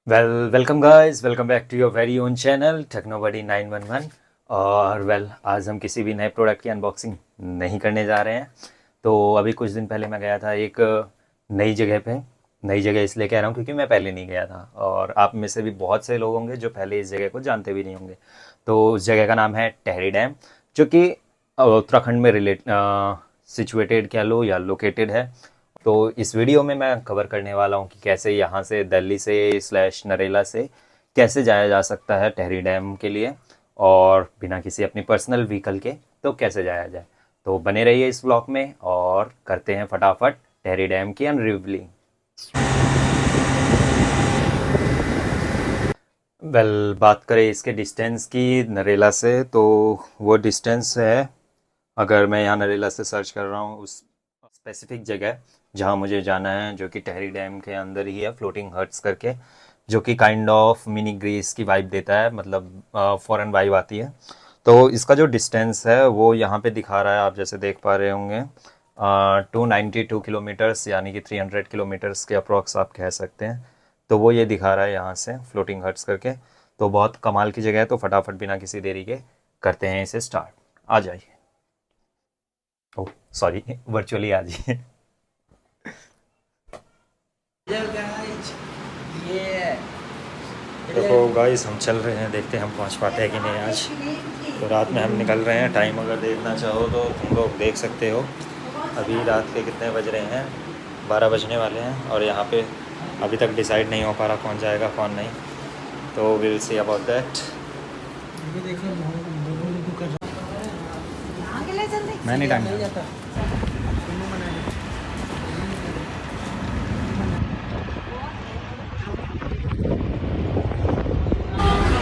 Welcome guys, welcome back to your very own channel Technobody 911। और आज हम किसी भी नए प्रोडक्ट की अनबॉक्सिंग नहीं करने जा रहे हैं। तो अभी कुछ दिन पहले मैं गया था एक नई जगह पे। नई जगह इसलिए कह रहा हूँ क्योंकि मैं पहले नहीं गया था और आप में से भी बहुत से लोग होंगे जो पहले इस जगह को जानते भी नहीं होंगे। तो उस जगह का नाम है टेहरी डैम, जो कि उत्तराखंड में सिचुएटेड कह लो या लोकेटेड है। तो इस वीडियो में मैं कवर करने वाला हूँ कि कैसे यहाँ से दिल्ली से स्लैश नरेला से कैसे जाया जा सकता है टेहरी डैम के लिए, और बिना किसी अपनी पर्सनल व्हीकल के तो कैसे जाया जाए। तो बने रहिए इस ब्लॉग में और करते हैं फटाफट टेहरी डैम की अनरिवलिंग। बात करें इसके डिस्टेंस की नरेला से, तो वो डिस्टेंस है, अगर मैं यहाँ नरेला से सर्च कर रहा हूँ उस स्पेसिफिक जगह जहाँ मुझे जाना है, जो कि टेहरी डैम के अंदर ही है, फ्लोटिंग हट्स करके, जो कि काइंड ऑफ मिनी ग्रीस की वाइब देता है, मतलब फॉरेन वाइब आती है। तो इसका जो डिस्टेंस है वो यहाँ पे दिखा रहा है, आप जैसे देख पा रहे होंगे 292 किलोमीटर्स, यानी कि 300 किलोमीटर्स के अप्रॉक्स आप कह सकते हैं। तो वो ये दिखा रहा है यहाँ से फ्लोटिंग हट्स करके। तो बहुत कमाल की जगह है। तो फटाफट बिना किसी देरी के करते हैं इसे स्टार्ट। आ जाइए, ओह सॉरी, वर्चुअली आ जाइए। देखो गाइस, हम चल रहे हैं, देखते हैं हम पहुंच पाते हैं कि नहीं आज। तो रात में हम निकल रहे हैं। टाइम अगर देखना चाहो तो तुम लोग देख सकते हो। अभी रात के कितने बज रहे हैं, 12 बजने वाले हैं। और यहाँ पे अभी तक डिसाइड नहीं हो पा रहा कौन जाएगा कौन नहीं। तो विल सी अबाउट दैट। मैं नहीं टांगा।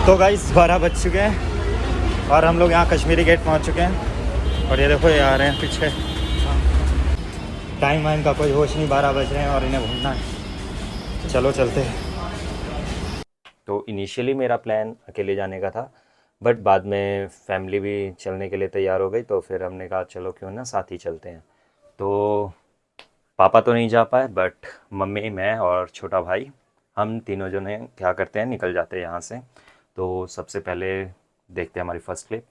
तो गाइस 12 बज चुके हैं और हम लोग यहाँ कश्मीरी गेट पहुँच चुके हैं। और ये देखो, ये आ रहे हैं पीछे। टाइम वाइम का कोई होश नहीं, 12 बज रहे हैं और इन्हें घूमना है। चलो चलते हैं। तो इनिशियली मेरा प्लान अकेले जाने का था, बट बाद में फैमिली भी चलने के लिए तैयार हो गई। तो फिर हमने कहा चलो क्यों ना साथ ही चलते हैं। तो पापा तो नहीं जा पाए, बट मम्मी, मैं और छोटा भाई, हम तीनों जने क्या करते हैं, निकल जाते हैं यहाँ से। तो सबसे पहले देखते हैं हमारी फर्स्ट क्लिप।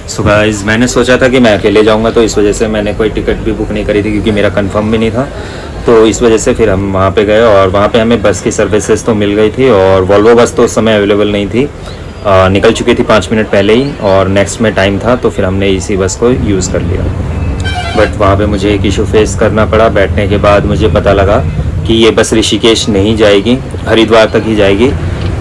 सो गाइस, मैंने सोचा था कि मैं अकेले जाऊंगा, तो इस वजह से मैंने कोई टिकट भी बुक नहीं करी थी क्योंकि मेरा कंफर्म भी नहीं था। तो इस वजह से फिर हम वहाँ पे गए और वहाँ पे हमें बस की सर्विसेज तो मिल गई थी। और वॉल्वो बस तो उस समय अवेलेबल नहीं थी, निकल चुकी थी 5 मिनट पहले ही, और नेक्स्ट में टाइम था। तो फिर हमने इसी बस को यूज़ कर लिया। बट वहाँ पे मुझे एक इशू फेस करना पड़ा। बैठने के बाद मुझे पता लगा कि ये बस ऋषिकेश नहीं जाएगी, हरिद्वार तक ही जाएगी।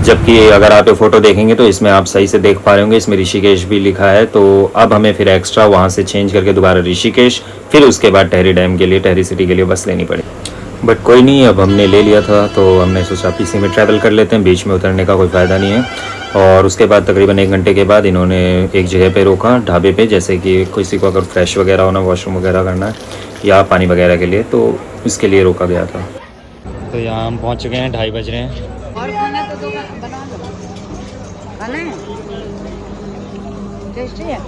जबकि अगर आप ये फ़ोटो देखेंगे तो इसमें आप सही से देख पा रहे होंगे, इसमें ऋषिकेश भी लिखा है। तो अब हमें फिर एक्स्ट्रा वहाँ से चेंज करके दोबारा ऋषिकेश, फिर उसके बाद टेहरी डैम के लिए, टेहरी सिटी के लिए बस लेनी पड़ी। बट कोई नहीं, अब हमने ले लिया था तो हमने सोचा पीसी में ट्रैवल कर लेते हैं, बीच में उतरने का कोई फ़ायदा नहीं है। और उसके बाद तकरीबन 1 घंटे के बाद इन्होंने एक जगह पे रोका, ढाबे पे, जैसे कि किसी को अगर फ्रेश वगैरह होना, वॉशरूम वगैरह करना है या पानी वगैरह के लिए, तो इसके लिए रोका गया था। तो यहाँ हम पहुँच चुके हैं, 2:30 बज रहे हैं। और खाना तो दो बना दो। खाना है टेस्टी है।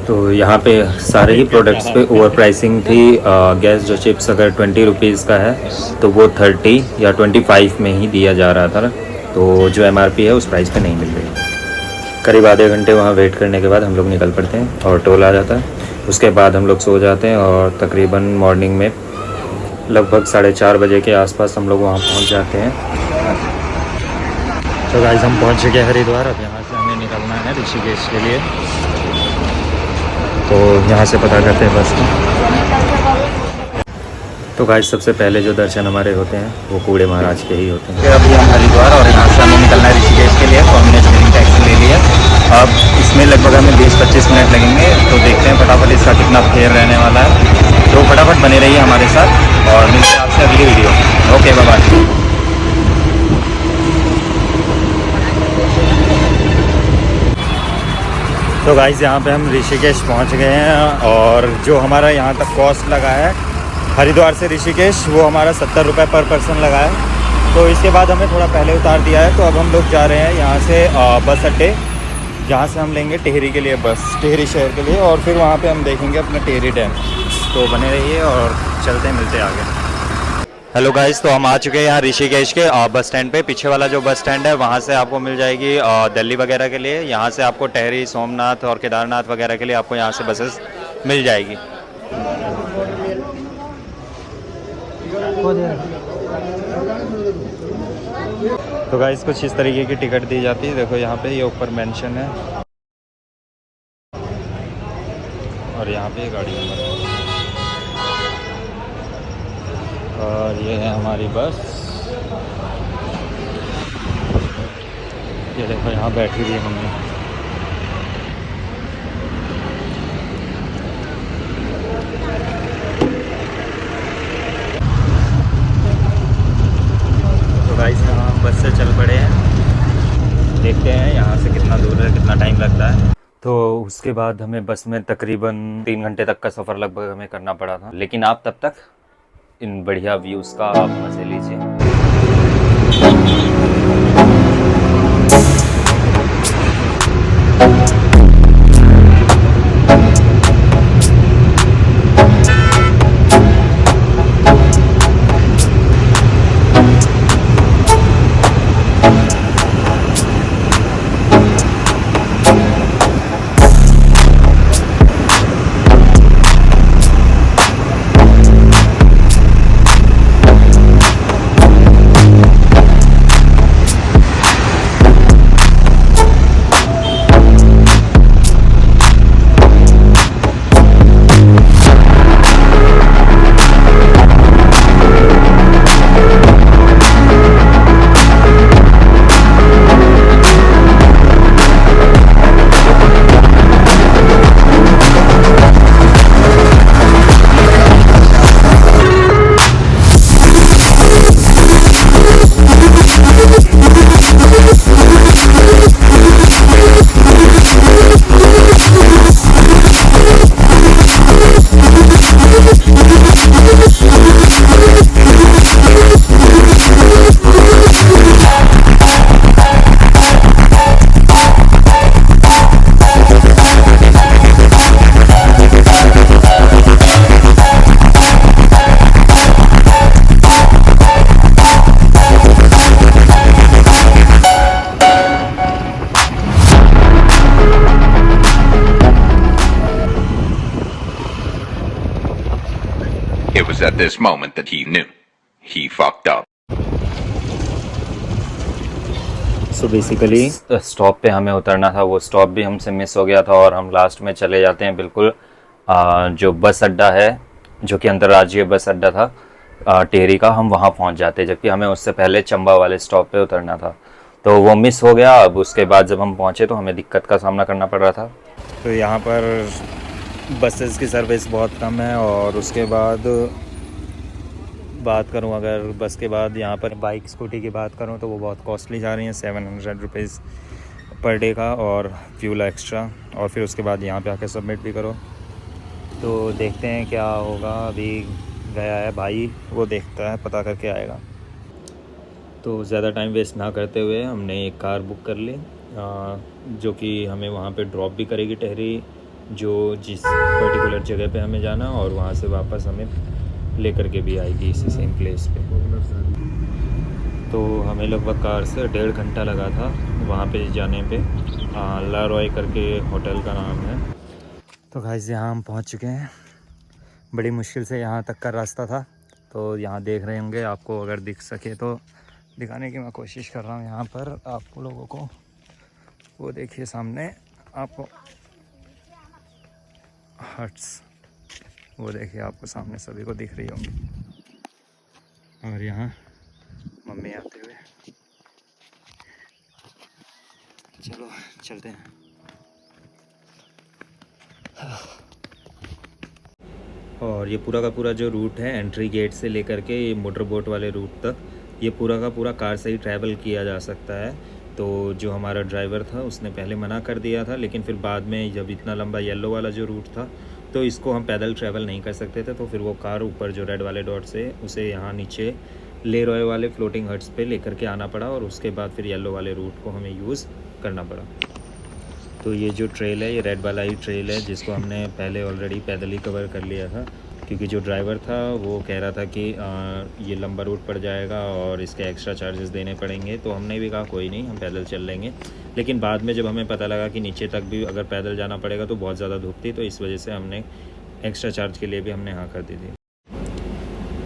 तो यहाँ पे सारे ही प्रोडक्ट्स पे ओवर प्राइसिंग थी। गैस जो चिप्स अगर 20 रुपीज़ का है तो वो 30 या 25 में ही दिया जा रहा था। तो जो MRP है उस प्राइस पे नहीं मिल रही। करीब आधे घंटे वहाँ वेट करने के बाद हम लोग निकल पड़ते हैं और टोल आ जाता है। उसके बाद हम लोग सो जाते हैं और तकरीबन मॉर्निंग में लगभग 4:30 बजे के आसपास हम लोग वहाँ पहुँच जाते हैं। तो गाइस, हम पहुँच चुके हैं हरिद्वार। अब यहाँ से हमें निकलना है ऋषिकेश के लिए। तो यहाँ से पता करते हैं बस का। तो गाइस, सबसे पहले जो दर्शन हमारे होते हैं वो कूड़े महाराज के ही होते हैं। अभी हम हरिद्वार और यहाँ से हमें निकलना है ऋषिकेश के लिए। तो हमने शेयरिंग टैक्सी ले लिया। अब इसमें लगभग हमें 20-25 मिनट लगेंगे। तो देखते हैं फटाफट इसका कितना फेयर रहने वाला है। तो फटाफट बने रहिए हमारे साथ और मिलते हैं आपसे अगली वीडियो। Okay, bye bye. तो गाइस, यहाँ पे हम ऋषिकेश पहुँच गए हैं और जो हमारा यहाँ तक कॉस्ट लगा है हरिद्वार से ऋषिकेश, वो हमारा 70 रुपये पर पर्सन लगा है। तो इसके बाद हमें थोड़ा पहले उतार दिया है। तो अब हम लोग जा रहे हैं यहाँ से बस अड्डे, जहाँ से हम लेंगे टिहरी के लिए बस, टिहरी शहर के लिए। और फिर वहाँ पे हम देखेंगे अपना टिहरी डैम। तो बने रहिए और चलते मिलते आगे। हेलो गाइस, तो हम आ चुके हैं यहाँ ऋषिकेश के बस स्टैंड पे। पीछे वाला जो बस स्टैंड है वहाँ से आपको मिल जाएगी दिल्ली वगैरह के लिए। यहाँ से आपको टेहरी, सोमनाथ और केदारनाथ वगैरह के लिए आपको यहाँ से बसेस मिल जाएगी। तो गाइस कुछ इस तरीके की टिकट दी जाती है। देखो यहाँ पे ये ऊपर मेंशन है और यहाँ पे गाड़ी नंबर है और ये है हमारी बस। ये देखो यहाँ बैठी हुई है मम्मी। तो गाइस यहाँ हम बस से चल पड़े हैं। देखते हैं यहाँ से कितना दूर है, कितना टाइम लगता है। तो उसके बाद हमें बस में तकरीबन 3 घंटे तक का सफ़र लगभग हमें करना पड़ा था। लेकिन आप तब तक इन बढ़िया व्यूज़ का आप मज़े लीजिए। It was at this moment that he knew. He fucked up. So basically stop पे हमें उतरना था, वो स्टॉप भी हमसे मिस हो गया था और हम लास्ट में चले जाते हैं बिल्कुल जो बस अड्डा है, जो कि अंतर्राज्यीय बस अड्डा था टेहरी का, हम वहाँ पहुँच जाते, जबकि हमें उससे पहले चंबा वाले स्टॉप पे उतरना था। तो वो मिस हो गया। अब उसके बाद जब हम पहुँचे तो हमें दिक्कत का सामना करना पड़ रहा था। तो यहाँ पर बसेस की सर्विस बहुत कम है और उसके बाद बात करूँ अगर बस के बाद यहाँ पर बाइक स्कूटी की बात करूँ तो वो बहुत कॉस्टली जा रही हैं, 700 रुपीज़ पर डे का और फ्यूल एक्स्ट्रा, और फिर उसके बाद यहाँ पे आके सबमिट भी करो। तो देखते हैं क्या होगा। अभी गया है भाई, वो देखता है, पता करके आएगा। तो ज़्यादा टाइम वेस्ट ना करते हुए हमने एक कार बुक कर ली जो कि हमें वहाँ पे ड्रॉप भी करेगी टेहरी, जो जिस पर्टिकुलर जगह पे हमें जाना, और वहाँ से वापस हमें लेकर के भी आएगी इसी सेम प्लेस पे। तो हमें लगभग कार से 1.5 घंटा लगा था वहाँ पे जाने पे। ला रॉय करके होटल का नाम है। तो गाइस यहाँ हम पहुँच चुके हैं। बड़ी मुश्किल से यहाँ तक का रास्ता था। तो यहाँ देख रहे होंगे, आपको अगर दिख सके तो दिखाने की मैं कोशिश कर रहा हूँ यहाँ पर आपको लोगों को। वो देखिए सामने आपको हट्स, वो देखिए आपको सामने सभी को दिख रही होंगी। और यहाँ मम्मी आते हुए, चलो चलते हैं। और ये पूरा का पूरा जो रूट है एंट्री गेट से लेकर के ये मोटर बोट वाले रूट तक, ये पूरा का पूरा कार से ही ट्रैवल किया जा सकता है। तो जो हमारा ड्राइवर था उसने पहले मना कर दिया था, लेकिन फिर बाद में जब इतना लंबा येलो वाला जो रूट था तो इसको हम पैदल ट्रैवल नहीं कर सकते थे, तो फिर वो कार ऊपर जो रेड वाले डॉट से उसे यहाँ नीचे ले रॉय वाले फ्लोटिंग हट्स पे लेकर के आना पड़ा, और उसके बाद फिर येलो वाले रूट को हमें यूज़ करना पड़ा। तो ये जो ट्रेल है ये रेड वाला ही ट्रेल है जिसको हमने पहले ऑलरेडी पैदल ही कवर कर लिया था। क्योंकि जो ड्राइवर था वो कह रहा था कि ये लंबा रूट पड़ जाएगा और इसके एक्स्ट्रा चार्जेस देने पड़ेंगे। तो हमने भी कहा कोई नहीं, हम पैदल चल लेंगे। लेकिन बाद में जब हमें पता लगा कि नीचे तक भी अगर पैदल जाना पड़ेगा तो बहुत ज़्यादा धूप थी, तो इस वजह से हमने एक्स्ट्रा चार्ज के लिए भी हमने हाँ कर दी थी।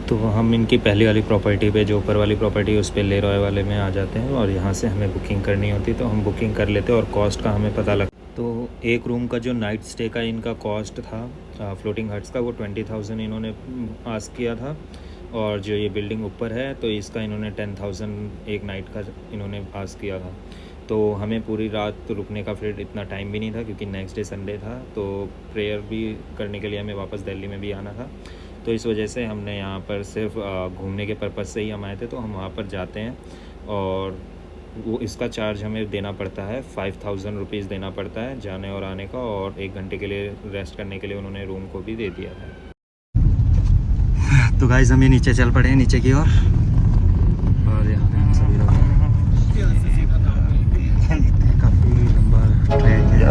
तो हम इनकी पहली वाली प्रॉपर्टी पे, जो ऊपर वाली प्रॉपर्टी है, उस पर ले रॉय वाले में आ जाते हैं और यहाँ से हमें बुकिंग करनी होती, तो हम बुकिंग कर लेते और कॉस्ट का हमें पता लगता। तो एक रूम का जो नाइट स्टे का इनका कॉस्ट था फ्लोटिंग हट्स का, वो 20,000 इन्होंने आस्क किया था। और जो ये बिल्डिंग ऊपर है तो इसका इन्होंने 10,000 एक नाइट का इन्होंने आस्क किया था। तो हमें पूरी रात रुकने का फिर इतना टाइम भी नहीं था, क्योंकि नेक्स्ट डे संडे था, तो प्रेयर भी करने के लिए हमें वापस दिल्ली में भी आना था। तो इस वजह से हमने यहाँ पर सिर्फ घूमने के पर्पज़ से ही हम आए थे। तो हम वहाँ पर जाते हैं और वो इसका चार्ज हमें देना पड़ता है, 5,000 रुपीज़ देना पड़ता है जाने और आने का, और 1 घंटे के लिए रेस्ट करने के लिए उन्होंने रूम को भी दे दिया है। तो गाइस हम ये नीचे चल पड़े हैं, नीचे की ओर, और यहाँ पे हम सभी लोग काफ़ी लंबा ट्रैक है।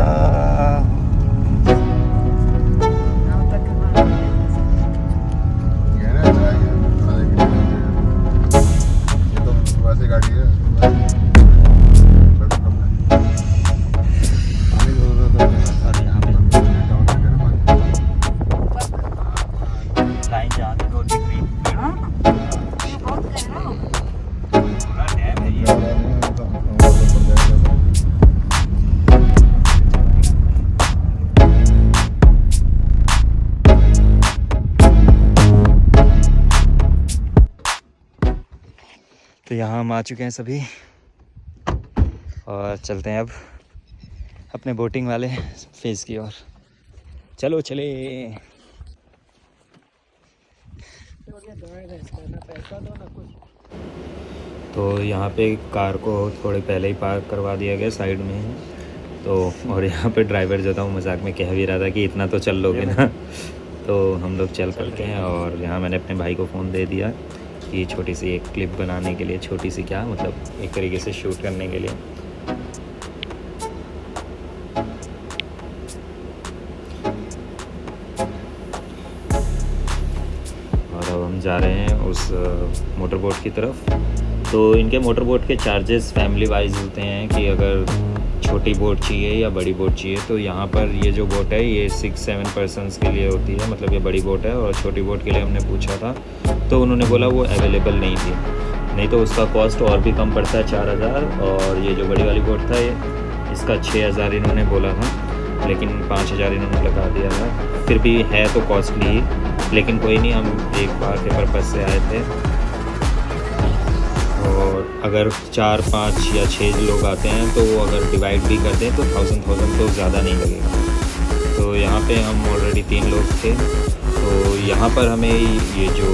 तो यहाँ हम आ चुके हैं सभी और चलते हैं अब अपने बोटिंग वाले फेज़ की ओर। चलो चले। तो यहाँ पे कार को थोड़े पहले ही पार्क करवा दिया गया साइड में ही। तो और यहाँ पे ड्राइवर जो था वो मजाक में कह भी रहा था कि इतना तो चल लोगे ना। तो हम लोग चल पड़ते हैं और यहाँ मैंने अपने भाई को फ़ोन दे दिया कि छोटी सी एक क्लिप बनाने के लिए, छोटी सी क्या मतलब एक तरीके से शूट करने के लिए। और अब हम जा रहे हैं उस मोटर बोट की तरफ। तो इनके मोटर बोट के चार्जेस फैमिली वाइज होते हैं कि अगर छोटी बोट चाहिए या बड़ी बोट चाहिए। तो यहाँ पर ये जो बोट है ये 6-7 पर्सनस के लिए होती है, मतलब ये बड़ी बोट है। और छोटी बोट के लिए हमने पूछा था तो उन्होंने बोला वो अवेलेबल नहीं थी, नहीं तो उसका कॉस्ट और भी कम पड़ता है 4,000। और ये जो बड़ी वाली बोट था ये इसका 6,000 इन्होंने बोला था, लेकिन 5,000 इन्होंने लगा दिया था। फिर भी है तो कॉस्टली ही, लेकिन कोई नहीं, हम एक बार के पर्पज़ से आए थे। और अगर 4, 5 या 6 लोग आते हैं तो वो अगर डिवाइड भी कर दें तो 1,000 तो ज़्यादा नहीं लगेगा। तो यहाँ पे हम ऑलरेडी 3 लोग थे। तो यहाँ पर हमें ये जो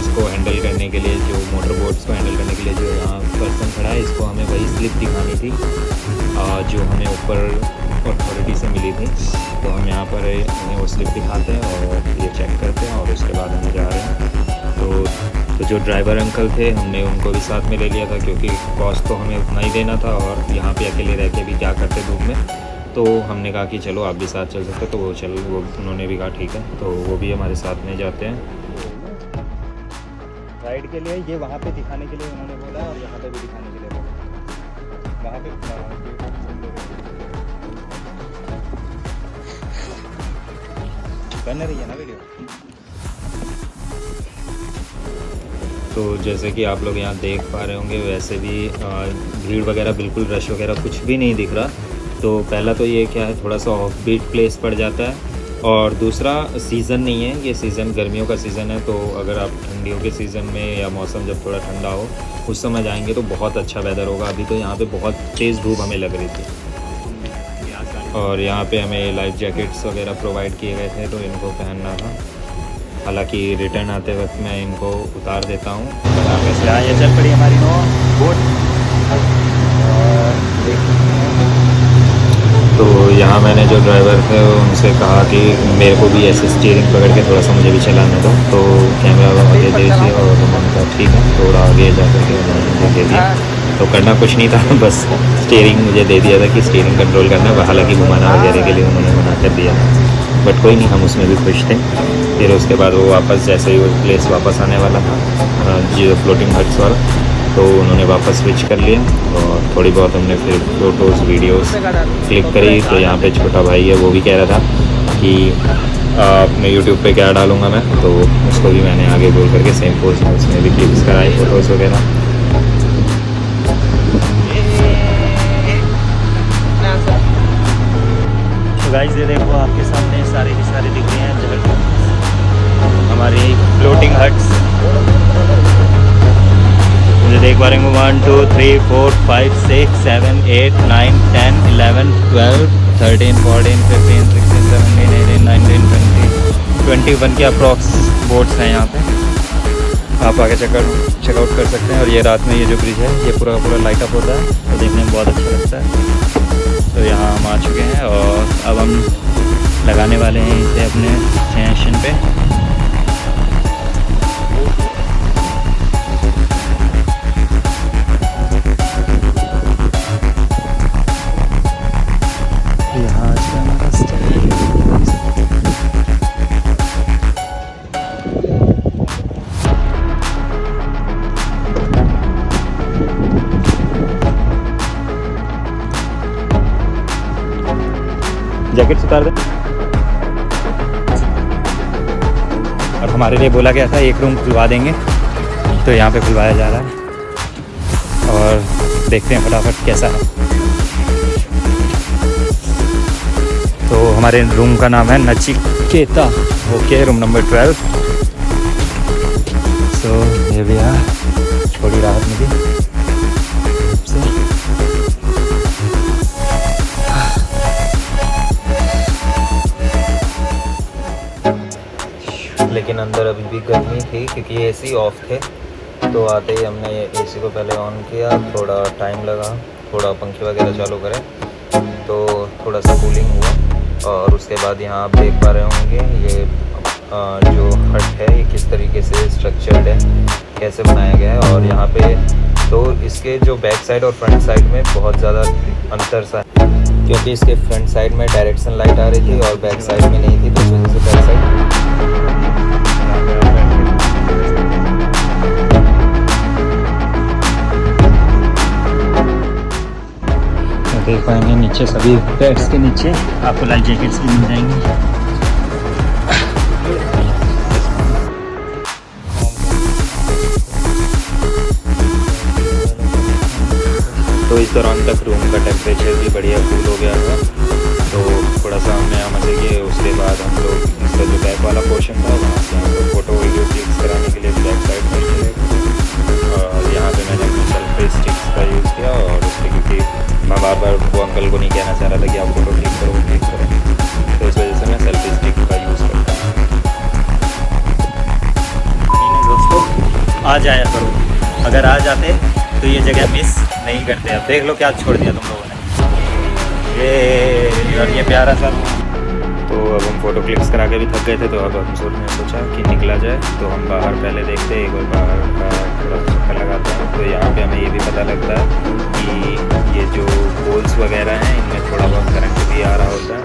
इसको हैंडल करने के लिए, जो मोटर बोट्स को हैंडल करने के लिए जो यहाँ पर्सन खड़ा है, इसको हमें वही स्लिप दिखानी थी जो हमें ऊपर अथॉरिटी से मिली थी। तो हम यहाँ पर हमें वो स्लिप दिखाते हैं और ये चेक करते हैं और उसके बाद हम जा रहे हैं। तो जो ड्राइवर अंकल थे हमने उनको भी साथ में ले लिया था, क्योंकि कॉस्ट तो हमें उतना ही देना था और यहाँ पे अकेले रह के भी क्या करते धूप में। तो हमने कहा कि चलो आप भी साथ चल सकते, तो वो उन्होंने भी कहा ठीक है, तो वो भी हमारे साथ में जाते हैं राइड के लिए। ये वहाँ पे दिखाने के लिए उन्होंने बोला और यहाँ पे भी दिखाने के लिए बोला। वहाँ पे करने रही है ना वीडियो। तो जैसे कि आप लोग यहाँ देख पा रहे होंगे, वैसे भी भीड़ वगैरह बिल्कुल रश वगैरह कुछ भी नहीं दिख रहा। तो पहला तो ये क्या है, थोड़ा सा ऑफ बीट प्लेस पड़ जाता है। और दूसरा सीज़न नहीं है, ये सीज़न गर्मियों का सीज़न है। तो अगर आप ठंडियों के सीज़न में या मौसम जब थोड़ा ठंडा हो उस समय जाएंगे तो बहुत अच्छा वेदर होगा। अभी तो यहाँ पे बहुत तेज़ धूप हमें लग रही थी और यहाँ पे हमें लाइफ जैकेट्स वगैरह प्रोवाइड किए गए थे, तो इनको पहनना था। हालांकि रिटर्न आते वक्त मैं इनको उतार देता हूँ। यहाँ ये चल पड़ी हमारी बोट। तो यहाँ मैंने जो ड्राइवर थे उनसे कहा कि मेरे को भी ऐसे स्टीयरिंग पकड़ के थोड़ा सा मुझे भी चलाने दो। तो कैमरा आगे दे दिया और उन्होंने कहा ठीक है, थोड़ा आगे जा करके उन्होंने दे दिया। तो करना कुछ नहीं था, बस स्टीयरिंग मुझे दे दिया था कि स्टीयरिंग कंट्रोल करना है। हालांकि घुमाना वगैरह के लिए उन्होंने मना कर दिया। बट कोई नहीं, हम उसमें भी खुश थे। फिर उसके बाद वो वापस जैसे ही वो प्लेस वापस आने वाला था जो फ्लोटिंग हट्स वाला, तो उन्होंने वापस स्विच कर लिया और थोड़ी बहुत हमने फिर फ़ोटोज़ वीडियोस क्लिक करी। तो यहाँ पे छोटा भाई है, वो भी कह रहा था कि अपने यूट्यूब पे क्या डालूँगा मैं, तो उसको भी मैंने आगे बोल करके सेम पोस्ट में उसमें भी क्लिक्स कराए फ़ोटोज़ वगैरह। तो गाइस ये देखो आपके सामने सारे के सारे दिख रहे हैं हमारी फ्लोटिंग हट्स। मुझे देख पा रहे हैं 1 2 3 4 5 6 7 8 9 10 11 12 13 14 15 16 17 18 19 20 21 के अप्रॉक्स बोट्स हैं यहाँ पे। आप आगे चेकआउट कर सकते हैं। और ये रात में ये जो ब्रिज है ये पूरा का पूरा लाइट अप होता है, तो देखने में बहुत अच्छा लगता है। तो यहाँ हम आ चुके हैं और अब हम लगाने वाले हैं इसे अपने स्टेशन पे। यहाँ से हमारा स्टेशन जैकेट उतार दे। और हमारे लिए बोला गया था एक रूम खुलवा देंगे, तो यहाँ पे खुलवाया जा रहा है और देखते हैं फटाफट कैसा है। तो हमारे रूम का नाम है Nachiketa. Okay, room number 12। So ये भी है, थोड़ी राहत मिली। लेकिन अंदर अभी भी गर्मी थी क्योंकि एसी ऑफ थे। तो आते ही हमने एसी को पहले ऑन किया, थोड़ा टाइम लगा, थोड़ा पंखे वगैरह चालू करें तो थोड़ा सा कूलिंग हुआ। और उसके बाद यहाँ आप देख पा रहे होंगे ये जो हट है ये किस तरीके से स्ट्रक्चर्ड है, कैसे बनाया गया है। और यहाँ पे तो इसके जो बैक साइड और फ्रंट साइड में बहुत ज़्यादा अंतर सा है, क्योंकि इसके फ्रंट साइड में डायरेक्शन लाइट आ रही थी और बैक साइड में नहीं थी, तो इस वजह से बैक साइड देख पाएंगे। नीचे सभी बेड्स के नीचे आपको लाइफ जैकेट्स भी मिल जाएंगी। तो इस दौरान तक रूम का टेम्परेचर भी बढ़िया कूल हो गया था, तो थोड़ा सा हमने यहाँ मजे किए। उसके बाद हम लोग इसका जो बैक वाला पोर्शन था वहाँ से हम लोग फ़ोटो वीडियो क्लिक्स कराने के लिए बैक साइड में गए। और यहाँ पे मैंने अपनी सेल्फी स्टिक्स का यूज़ किया। और उसके क्योंकि मैं बार बार वो अंकल को नहीं कहना चाह रहा था कि आप फ़ोटो क्लिक करो, तो इस वजह से मैं सेल्फी स्टिक का यूज़ करता हूँ। दोस्तों आ जाया करो, अगर आ जाते तो ये जगह मिस नहीं करते। अब देख लो क्या छोड़ दिया तुम लोगों ने ये प्यारा सा। तो अब हम फ़ोटो क्लिक्स करा के भी थक गए थे, तो अब हम सोचा कि निकला जाए। तो हम बाहर पहले देखते एक बार बाहर का थोड़ा चक्कर लगाते हैं। तो यहाँ पे हमें ये भी पता लगता है कि ये जो पोल्स वगैरह हैं इनमें थोड़ा बहुत करंट भी आ रहा होता है।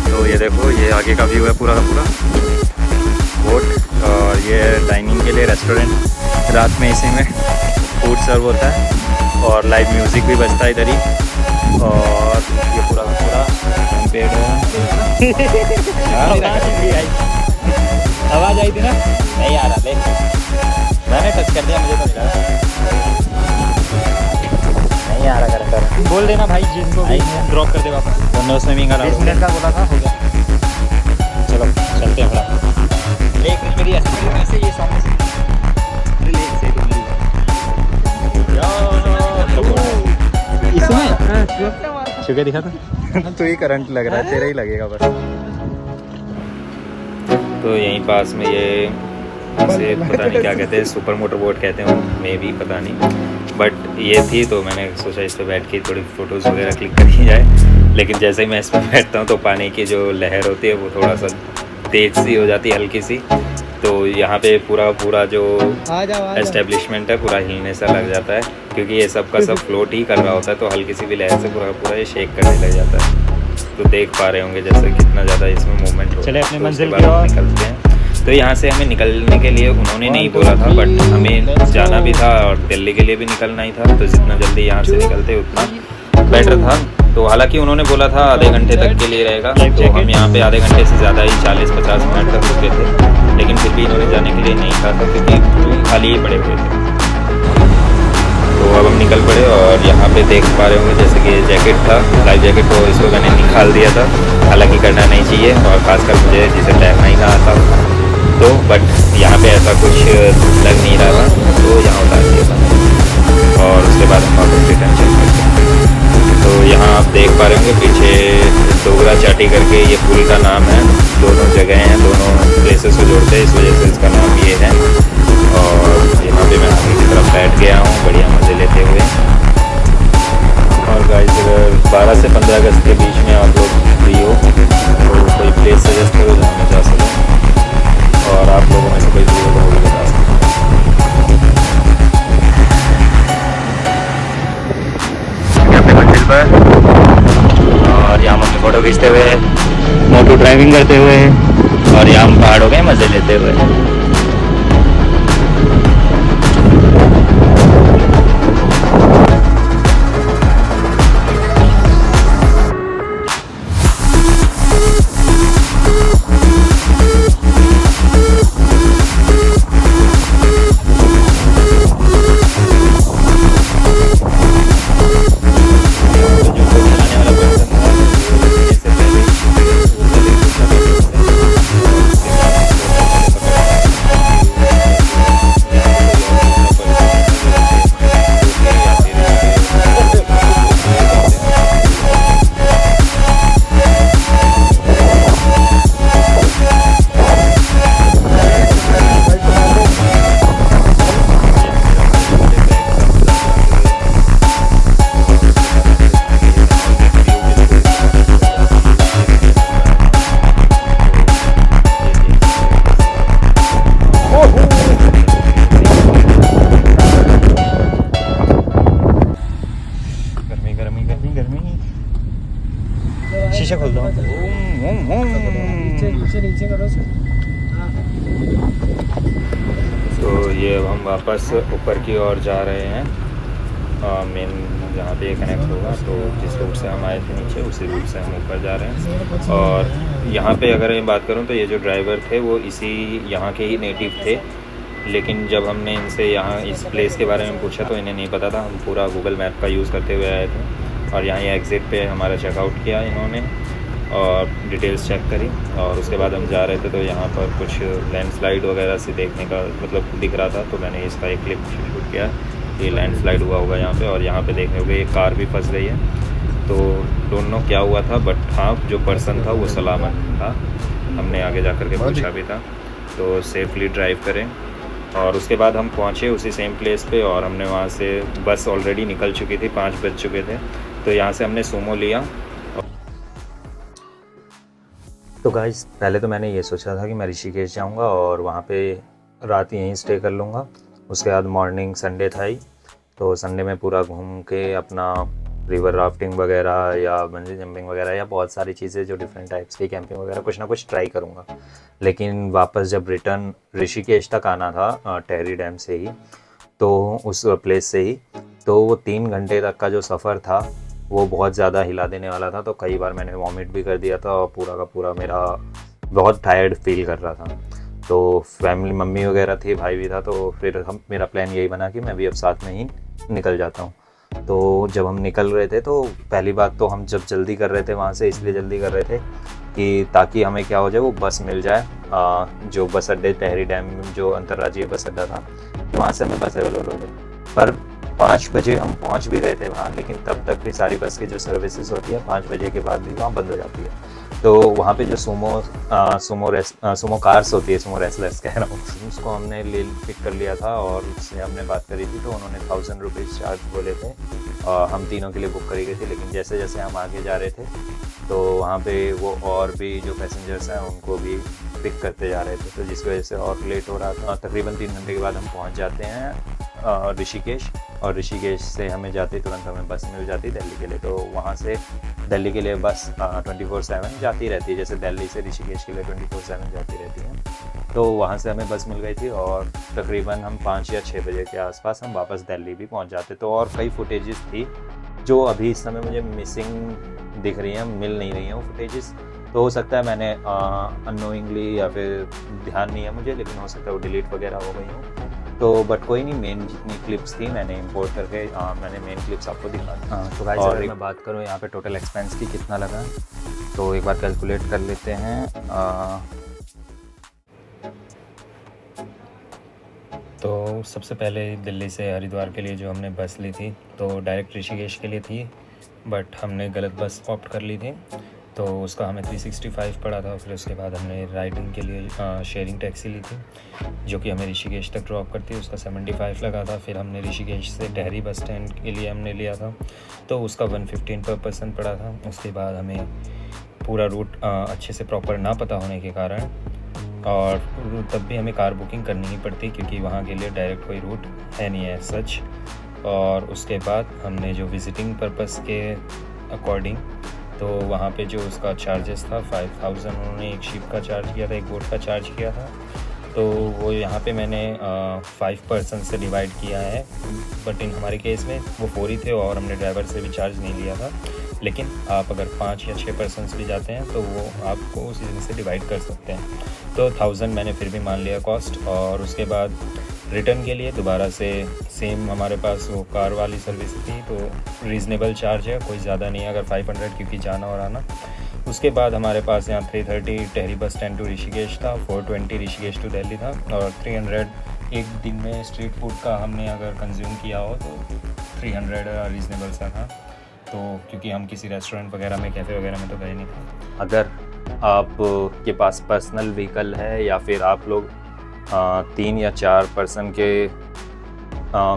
तो ये देखो ये आगे का व्यू है पूरा का पूरा बोट। और ये डाइनिंग के लिए रेस्टोरेंट, रात में इसी में फूड सर्व होता है और लाइव म्यूज़िक भी बजता है इधर ही। और ये पूरा का पूरा पेड़ आवाज़ आई थी ना, नहीं आ रहा ले, मैंने टच कर दिया, मुझे तो नहीं आ रहा करंट। बोल देना भाई जिनको ड्रॉप कर दे वापस, वरना उसने भी 20 मिनट का बोला था, हो गया। चलो चलते हैं थोड़ा। लेकिन मेरी एक्सपीरियंस में से ये सॉन्ग इसमें चुके दिखा था तो ये करंट लग रहा है, तेरा ही लगेगा बस। तो यहीं पास में ये इसे पता नहीं क्या कहते हैं, सुपर मोटर बोट कहते हैं मे भी, पता नहीं, बट ये थी। तो मैंने सोचा इस पर बैठ के थोड़ी फ़ोटोज़ वगैरह क्लिक करी जाए। लेकिन जैसे ही मैं इस पर बैठता हूँ तो पानी की जो लहर होती है वो थोड़ा सा तेज़ सी हो जाती है, हल्की सी। तो यहाँ पे पूरा जो एस्टेब्लिशमेंट है पूरा हिलने सा लग जाता है, क्योंकि ये सब का सब फ्लोट ही कर रहा होता है, तो हल्की सी भी लहर से पूरा ये शेक करने लग जाता है। तो देख पा रहे होंगे जैसे कितना ज़्यादा इसमें मूवमेंट हो। चले अपनी मंजिल की ओर निकलते हैं। तो यहाँ से हमें निकलने के लिए उन्होंने नहीं बोला था, बट हमें जाना भी था और दिल्ली के लिए भी निकलना ही था, तो जितना जल्दी यहाँ से निकलते उतना बेटर था। तो हालांकि उन्होंने बोला था आधे घंटे तक के लिए रहेगा, तो हम यहाँ पे आधे घंटे से ज़्यादा ही 40-50 मिनट तक रुके थे, लेकिन फिर भी इन्होंने जाने के लिए नहीं कहा था क्योंकि रूम खाली ही पड़े हुए थे। तो अब हम निकल पड़े और यहाँ पे देख पा रहे होंगे जैसे कि जैकेट था, लाइफ जैकेट, तो इसको मैंने निकाल दिया था। हालांकि करना नहीं चाहिए, और ख़ासकर मुझे जिसे तैरना ही ना आता तो, बट यहाँ पे ऐसा कुछ लग नहीं रहा था, तो यहाँ उतार दिया था और उसके बाद हम वापस रिटर्न चल सकते हैं। तो यहाँ आप देख पा रहे होंगे पीछे डोगरा चाटी करके ये पुल का नाम है। दोनों जगह हैं, दोनों प्लेसेस को जोड़ते हैं, इस वजह से इसका नाम ये है। और यहाँ पे मैं आगे की तरफ बैठ गया हूँ बढ़िया मज़े लेते हुए। और गाइस अगर 12 से 15 अगस्त के बीच में आप लोग फ्री हो तो कोई प्लेस सजेस्ट करो जहाँ मैं जा सकूँ, और आप लोगों में से कोई फ्री हो तो वो भी बता सकते। मंजिल पर और यहाँ मम्मी फ़ोटो खींचते हुए, मोटो ड्राइविंग करते हुए, और यहाँ हम पहाड़ों के मज़े लेते हुए। शीशा खोल दो। तो ये अब हम वापस ऊपर की ओर जा रहे हैं, मेन जहाँ पे ये कनेक्ट होगा। तो जिस रूट से हम आए थे नीचे, उसी रूट से हम ऊपर जा रहे हैं। और यहाँ पे अगर मैं बात करूँ तो ये जो ड्राइवर थे वो इसी यहाँ के ही नेटिव थे, लेकिन जब हमने इनसे यहाँ इस प्लेस के बारे में पूछा तो इन्हें नहीं पता था। हम पूरा गूगल मैप का यूज़ करते हुए आए थे, और यहाँ एग्ज़िट पे हमारा चेकआउट किया इन्होंने और डिटेल्स चेक करी, और उसके बाद हम जा रहे थे तो यहाँ पर कुछ लैंडस्लाइड वगैरह से देखने का मतलब दिख रहा था, तो मैंने इसका एक क्लिप शूट किया। ये लैंडस्लाइड हुआ होगा यहाँ पे, और यहाँ पे देखने होगा ये कार भी फंस गई है। तो डोंट नो क्या हुआ था, बट हाँ जो पर्सन था वो सलामत था। हमने आगे जा कर के पूछा भी था। तो सेफली ड्राइव करें। और उसके बाद हम पहुँचे उसी सेम प्लेस पे, और हमने वहाँ से बस ऑलरेडी निकल चुकी थी, 5 बज चुके थे। तो यहाँ से हमने सूमो लिया। तो गाइस पहले तो मैंने ये सोचा था कि मैं ऋषिकेश जाऊँगा और वहाँ पे रात यहीं स्टे कर लूँगा। उसके बाद मॉर्निंग संडे था ही, तो संडे में पूरा घूम के अपना रिवर राफ्टिंग वगैरह या बंजी जंपिंग वगैरह या बहुत सारी चीज़ें जो डिफरेंट टाइप्स की कैंपिंग वगैरह कुछ ना कुछ ट्राई करूँगा। लेकिन वापस जब रिटर्न ऋषिकेश तक आना था टेहरी डैम से ही, तो उस प्लेस से ही, तो वो 3 घंटे तक का जो सफ़र था वो बहुत ज़्यादा हिला देने वाला था। तो कई बार मैंने वॉमिट भी कर दिया था, और पूरा का पूरा मेरा बहुत टायर्ड फील कर रहा था। तो फैमिली मम्मी वगैरह थी, भाई भी था, तो फिर मेरा प्लान यही बना कि मैं भी अब साथ में ही निकल जाता हूँ। तो जब हम निकल रहे थे तो पहली बात तो हम जब जल्दी कर रहे थे वहाँ से, इसलिए जल्दी कर रहे थे कि ताकि हमें क्या हो जाए, वो बस मिल जाए, जो बस अड्डे टेहरी डैम जो अंतर्राज्यीय बस अड्डा था, वहाँ से हमें बस अवेलेबल हो गई। पर 5 बजे हम पहुँच भी रहे थे वहाँ, लेकिन तब तक भी सारी बस की जो सर्विसेज होती है 5 बजे के बाद भी वहाँ बंद हो जाती है। तो वहाँ पे जो सुमो कार्स होती है, सुमो रेसलर्स कह रहा हूँ, उसको हमने पिक कर लिया था, और उससे हमने बात करी थी। तो उन्होंने 1000 रुपीज़ चार्ज बोले थे, हम तीनों के लिए बुक करी गई थी। लेकिन जैसे जैसे हम आगे जा रहे थे तो वहाँ पे वो और भी जो पैसेंजर्स हैं उनको भी पिक करते जा रहे थे, तो जिसकी वजह से और लेट हो रहा था। तकरीबन 3 घंटे के बाद हम पहुंच जाते हैं ऋषिकेश, और ऋषिकेश से हमें जाते तुरंत हमें बस मिल जाती दिल्ली के लिए। तो वहाँ से दिल्ली के लिए बस 24/7 जाती रहती है, जैसे दिल्ली से ऋषिकेश के लिए 24/7 जाती रहती है। तो वहाँ से हमें बस मिल गई थी और तकरीबन हम 5 या 6 बजे के आसपास हम वापस दिल्ली भी पहुँच जाते। तो और कई फुटेजेस थी जो अभी इस समय मुझे मिसिंग दिख रही हैं, मिल नहीं रही हैं वो फुटेजेस। तो हो सकता है मैंने अननोइंगली या फिर ध्यान नहीं है मुझे, लेकिन हो सकता है वो डिलीट वगैरह हो गई हो। तो बट कोई नहीं, मेन जितनी क्लिप्स थी मैंने इंपोर्ट करके मैंने मेन क्लिप्स आपको दिखा दी। तो गाइस अगर मैं बात करूँ यहाँ पे टोटल एक्सपेंस की कितना लगा, तो एक बार कैलकुलेट कर लेते हैं। तो सबसे पहले दिल्ली से हरिद्वार के लिए जो हमने बस ली थी, तो डायरेक्ट ऋषिकेश के लिए थी, बट हमने गलत बस ऑप्ट कर ली थी, तो उसका हमें 365 पड़ा था। फिर उसके बाद हमने राइडिंग के लिए शेयरिंग टैक्सी ली थी, जो कि हमें ऋषिकेश तक ड्रॉप करती है, उसका 75 लगा था। फिर हमने ऋषिकेश से टहरी बस स्टैंड के लिए हमने लिया था, तो उसका 115 पर पर्सन पड़ा था। उसके बाद हमें पूरा रूट अच्छे से प्रॉपर ना पता होने के कारण, और तब भी हमें कार बुकिंग करनी ही पड़ती, क्योंकि वहाँ के लिए डायरेक्ट कोई रूट है नहीं है सच। और उसके बाद हमने जो विज़िटिंग पर्पस के अकॉर्डिंग, तो वहाँ पे जो उसका चार्जेस था 5000 उन्होंने एक शिप का चार्ज किया था, एक बोट का चार्ज किया था। तो वो यहाँ पे मैंने 5 पर्सन से डिवाइड किया है, बट इन हमारे केस में वो 4 ही थे और हमने ड्राइवर से भी चार्ज नहीं लिया था। लेकिन आप अगर 5 या 6 पर्सन्स भी जाते हैं तो वो आपको उसी दिन से डिवाइड कर सकते हैं। तो 1000 मैंने फिर भी मान लिया कॉस्ट। और उसके बाद रिटर्न के लिए दोबारा से सेम हमारे पास वो कार वाली सर्विस थी, तो रीज़नेबल चार्ज है, कोई ज़्यादा नहीं है, अगर 500 क्योंकि जाना और आना। उसके बाद हमारे पास यहाँ 330 टहरी बस स्टैंड टू ऋषिकेश था, 420 ऋषिकेश टू दिल्ली था, और 300 एक दिन में स्ट्रीट फूड का हमने अगर कंज्यूम किया हो तो 300 रीज़नेबल सा था। तो क्योंकि हम किसी रेस्टोरेंट वगैरह में, कैफ़े वगैरह में तो गए नहीं थे। अगर आप के पास पर्सनल व्हीकल है या फिर आप लोग 3 या 4 पर्सन के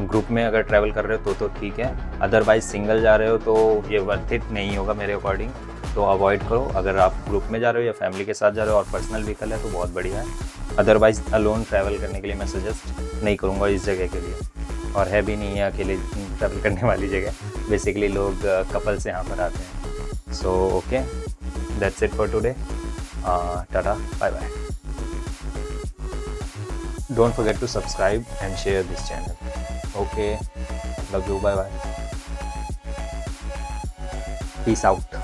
ग्रुप में अगर ट्रैवल कर रहे हो तो ठीक है, अदरवाइज़ सिंगल जा रहे हो तो ये वर्थ इट नहीं होगा मेरे अकॉर्डिंग, तो अवॉइड करो। अगर आप ग्रुप में जा रहे हो या फैमिली के साथ जा रहे हो और पर्सनल व्हीकल है तो बहुत बढ़िया है, अदरवाइज़ अलोन ट्रैवल करने के लिए मैं सजेस्ट नहीं करूँगा इस जगह के लिए, और है भी नहीं है अकेले ट्रैवल करने वाली जगह। बेसिकली लोग कपल से यहाँ पर आते हैं। So okay, that's it for today, tata, bye bye. Don't forget to subscribe and share this channel. Okay, love you, bye bye. Peace out.